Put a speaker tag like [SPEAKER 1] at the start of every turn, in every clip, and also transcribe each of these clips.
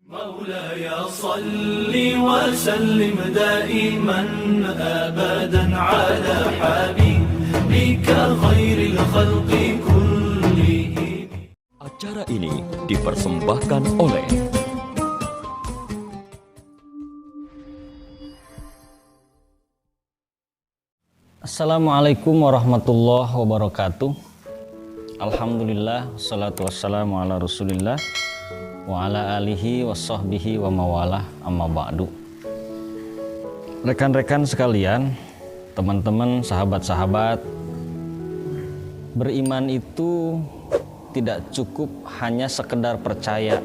[SPEAKER 1] مولاي صل وسلم دائما أبدا على حبيبك خير الخلق كلهم.
[SPEAKER 2] Acara ini dipersembahkan oleh
[SPEAKER 3] Assalamualaikum warahmatullahi wabarakatuh. Alhamdulillah, wassalatu wassalamu ala rasulillah wa ala alihi wa sahbihi wa mawalah, amma ba'du. Rekan-rekan sekalian, teman-teman, sahabat-sahabat, beriman itu tidak cukup hanya sekedar percaya.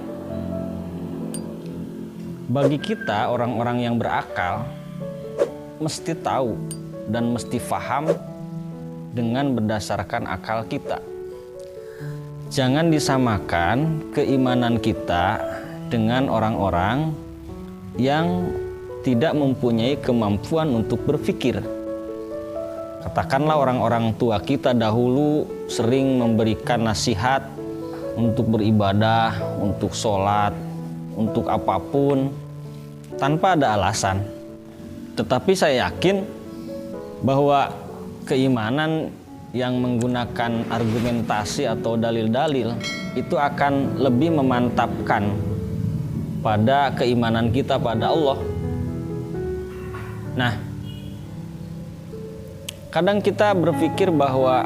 [SPEAKER 3] Bagi kita orang-orang yang berakal, mesti tahu dan mesti faham dengan berdasarkan akal kita. Jangan disamakan keimanan kita dengan orang-orang yang tidak mempunyai kemampuan untuk berpikir. Katakanlah orang-orang tua kita dahulu sering memberikan nasihat untuk beribadah, untuk sholat, untuk apapun tanpa ada alasan. Tetapi saya yakin bahwa keimanan yang menggunakan argumentasi atau dalil-dalil itu akan lebih memantapkan pada keimanan kita pada Allah. Nah, kadang kita berpikir bahwa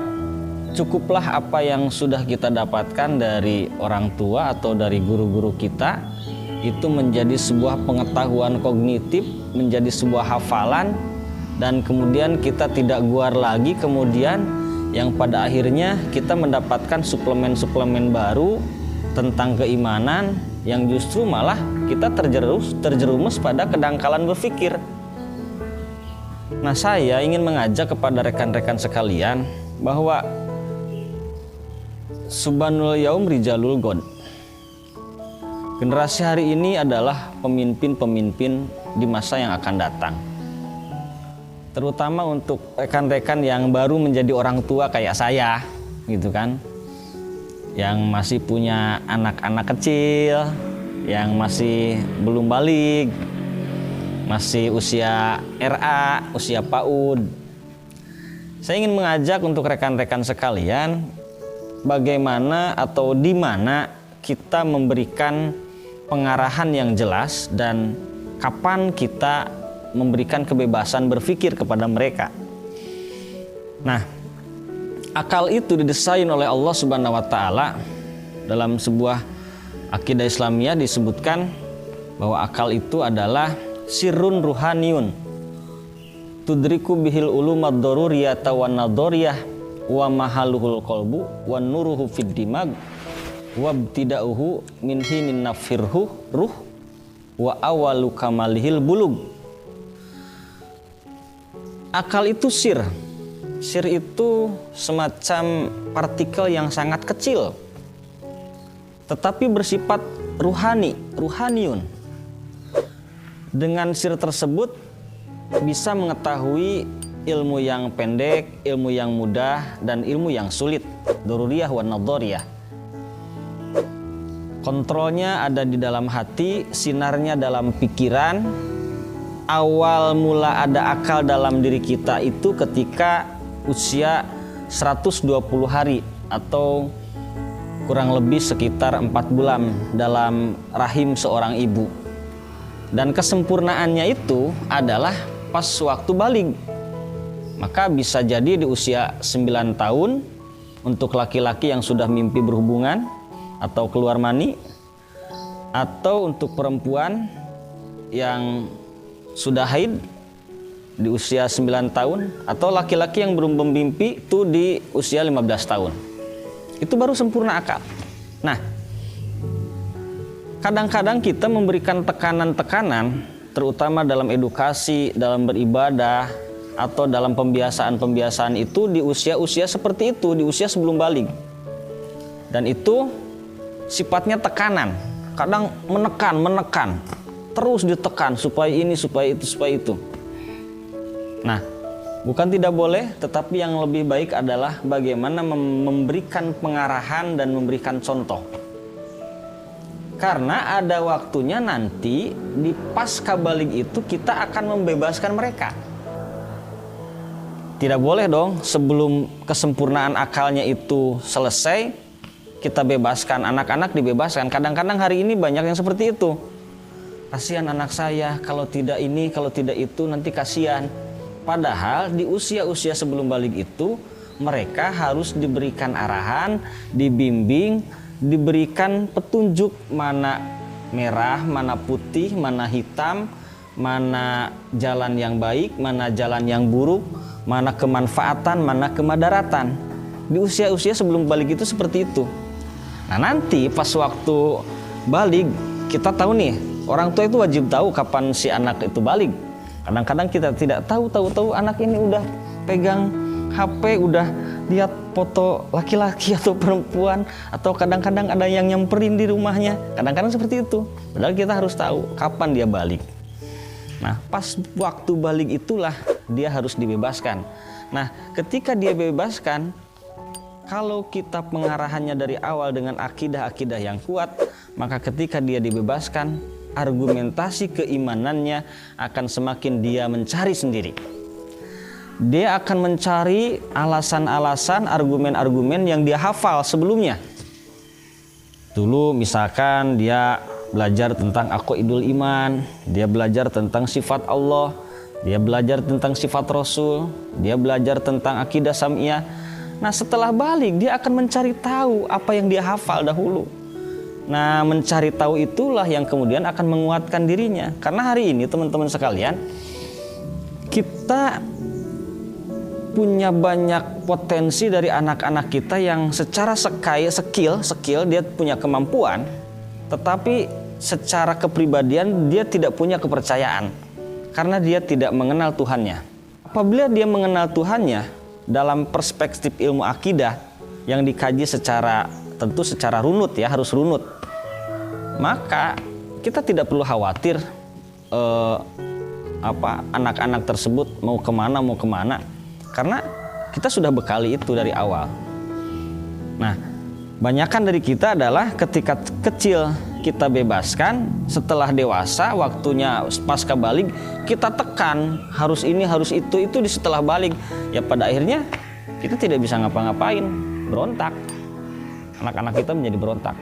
[SPEAKER 3] cukuplah apa yang sudah kita dapatkan dari orang tua atau dari guru-guru kita itu menjadi sebuah pengetahuan kognitif, menjadi sebuah hafalan, dan kemudian kita tidak guar lagi kemudian yang pada akhirnya kita mendapatkan suplemen-suplemen baru tentang keimanan yang justru malah kita terjerumus pada kedangkalan berpikir. Nah, saya ingin mengajak kepada rekan-rekan sekalian bahwa Subhanul Yaum Rijalul God. Generasi hari ini adalah pemimpin-pemimpin di masa yang akan datang. Terutama untuk rekan-rekan yang baru menjadi orang tua kayak saya, gitu kan, yang masih punya anak-anak kecil, yang masih belum balik, masih usia RA, usia PAUD. Saya ingin mengajak untuk rekan-rekan sekalian, bagaimana atau di mana kita memberikan pengarahan yang jelas dan kapan kita memberikan kebebasan berpikir kepada mereka. Nah, akal itu didesain oleh Allah Subhanahu wa taala. Dalam sebuah akidah Islamiyah disebutkan bahwa akal itu adalah sirrun ruhaniyun tudriku bihil ulumad daruriyata wan nadhariyah wa mahaluhul qalbu wan nuruhu fid dimag wa ibtida'uhu min hinin nafirhu ruh wa awalu kamalihil bulug. Akal itu sir. Sir itu semacam partikel yang sangat kecil, tetapi bersifat ruhaniun. Dengan sir tersebut bisa mengetahui ilmu yang pendek, ilmu yang mudah, dan ilmu yang sulit. Daruriyah wa nadhariyah. Kontrolnya ada di dalam hati, sinarnya dalam pikiran. Awal mula ada akal dalam diri kita itu ketika usia 120 hari atau kurang lebih sekitar 4 bulan dalam rahim seorang ibu. Dan kesempurnaannya itu adalah pas waktu balik. Maka bisa jadi di usia 9 tahun untuk laki-laki yang sudah mimpi berhubungan atau keluar mani, atau untuk perempuan yang sudah haid di usia 9 tahun, atau laki-laki yang belum bermimpi itu di usia 15 tahun. Itu baru sempurna akal. Nah, kadang-kadang kita memberikan tekanan-tekanan, terutama dalam edukasi, dalam beribadah, atau dalam pembiasaan-pembiasaan itu di usia-usia seperti itu, di usia sebelum balik. Dan itu sifatnya tekanan, kadang menekan, terus ditekan supaya ini, supaya itu, supaya itu. Nah, bukan tidak boleh, tetapi yang lebih baik adalah bagaimana memberikan pengarahan dan memberikan contoh. Karena ada waktunya nanti di pasca balik itu kita akan membebaskan mereka. Tidak boleh dong sebelum kesempurnaan akalnya itu selesai kita bebaskan, anak-anak dibebaskan. Kadang-kadang hari ini banyak yang seperti itu. Kasihan anak saya, kalau tidak ini, kalau tidak itu nanti kasihan. Padahal di usia-usia sebelum balik itu mereka harus diberikan arahan, dibimbing, diberikan petunjuk mana merah, mana putih, mana hitam, mana jalan yang baik, mana jalan yang buruk, mana kemanfaatan, mana kemadaratan. Di usia-usia sebelum balik itu seperti itu. Nah nanti pas waktu balik kita tahu nih, orang tua itu wajib tahu kapan si anak itu balik. Kadang-kadang kita tidak tahu anak ini udah pegang HP, udah lihat foto laki-laki atau perempuan, atau kadang-kadang ada yang nyamperin di rumahnya. Kadang-kadang seperti itu. Padahal kita harus tahu kapan dia balik. Nah, pas waktu balik itulah dia harus dibebaskan. Nah, ketika dia bebaskan, kalau kita pengarahannya dari awal dengan akidah-akidah yang kuat, maka ketika dia dibebaskan, argumentasi keimanannya akan semakin dia mencari sendiri. Dia akan mencari alasan-alasan, argumen-argumen yang dia hafal sebelumnya. Dulu misalkan dia belajar tentang aqaidul iman, dia belajar tentang sifat Allah, dia belajar tentang sifat Rasul, dia belajar tentang akidah sam'iyah. Nah setelah balik dia akan mencari tahu apa yang dia hafal dahulu. Nah mencari tahu itulah yang kemudian akan menguatkan dirinya. Karena hari ini teman-teman sekalian, kita punya banyak potensi dari anak-anak kita yang secara skill dia punya kemampuan, tetapi secara kepribadian dia tidak punya kepercayaan karena dia tidak mengenal Tuhannya. Apabila dia mengenal Tuhannya dalam perspektif ilmu akidah yang dikaji secara runut ya, harus runut, maka kita tidak perlu khawatir anak-anak tersebut mau kemana. Karena kita sudah bekali itu dari awal. Nah, banyakan dari kita adalah ketika kecil kita bebaskan, setelah dewasa waktunya pasca balik kita tekan harus ini harus itu di setelah balik. Ya pada akhirnya kita tidak bisa ngapa-ngapain, berontak. Anak-anak kita menjadi berontak.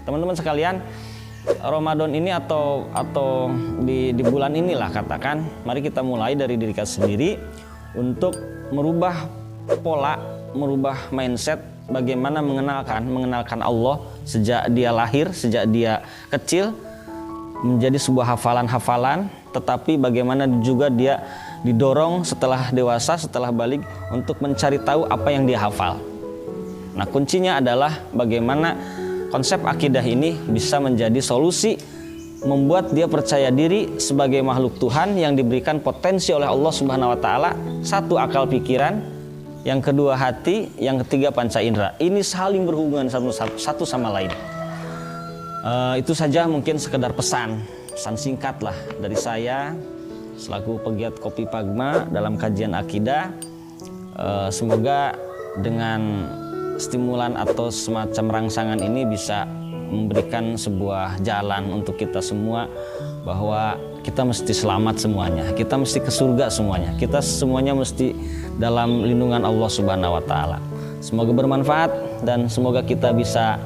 [SPEAKER 3] Teman-teman sekalian, Ramadan ini atau di bulan inilah katakan, mari kita mulai dari diri kita sendiri untuk merubah pola, merubah mindset bagaimana mengenalkan Allah sejak dia lahir, sejak dia kecil menjadi sebuah hafalan-hafalan, tetapi bagaimana juga dia didorong setelah dewasa, setelah balik untuk mencari tahu apa yang dia hafal. Nah, kuncinya adalah bagaimana konsep akidah ini bisa menjadi solusi membuat dia percaya diri sebagai makhluk Tuhan yang diberikan potensi oleh Allah Subhanahu wa taala. Satu, akal pikiran, yang kedua hati, yang ketiga panca indera. Ini saling berhubungan satu sama lain. Itu saja mungkin sekedar pesan singkat lah dari saya selaku pegiat Kopi Pagma dalam kajian akidah. Semoga dengan stimulan atau semacam rangsangan ini bisa memberikan sebuah jalan untuk kita semua bahwa kita mesti selamat semuanya, kita mesti ke surga semuanya, kita semuanya mesti dalam lindungan Allah Subhanahu wa taala. Semoga bermanfaat dan semoga kita bisa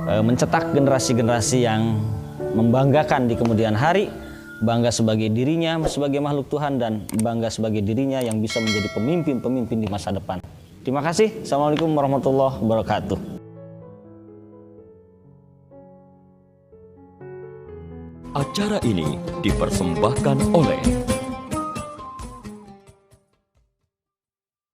[SPEAKER 3] mencetak generasi-generasi yang membanggakan di kemudian hari, bangga sebagai dirinya sebagai makhluk Tuhan dan bangga sebagai dirinya yang bisa menjadi pemimpin-pemimpin di masa depan. Terima kasih. Assalamualaikum warahmatullahi wabarakatuh.
[SPEAKER 2] Acara ini dipersembahkan oleh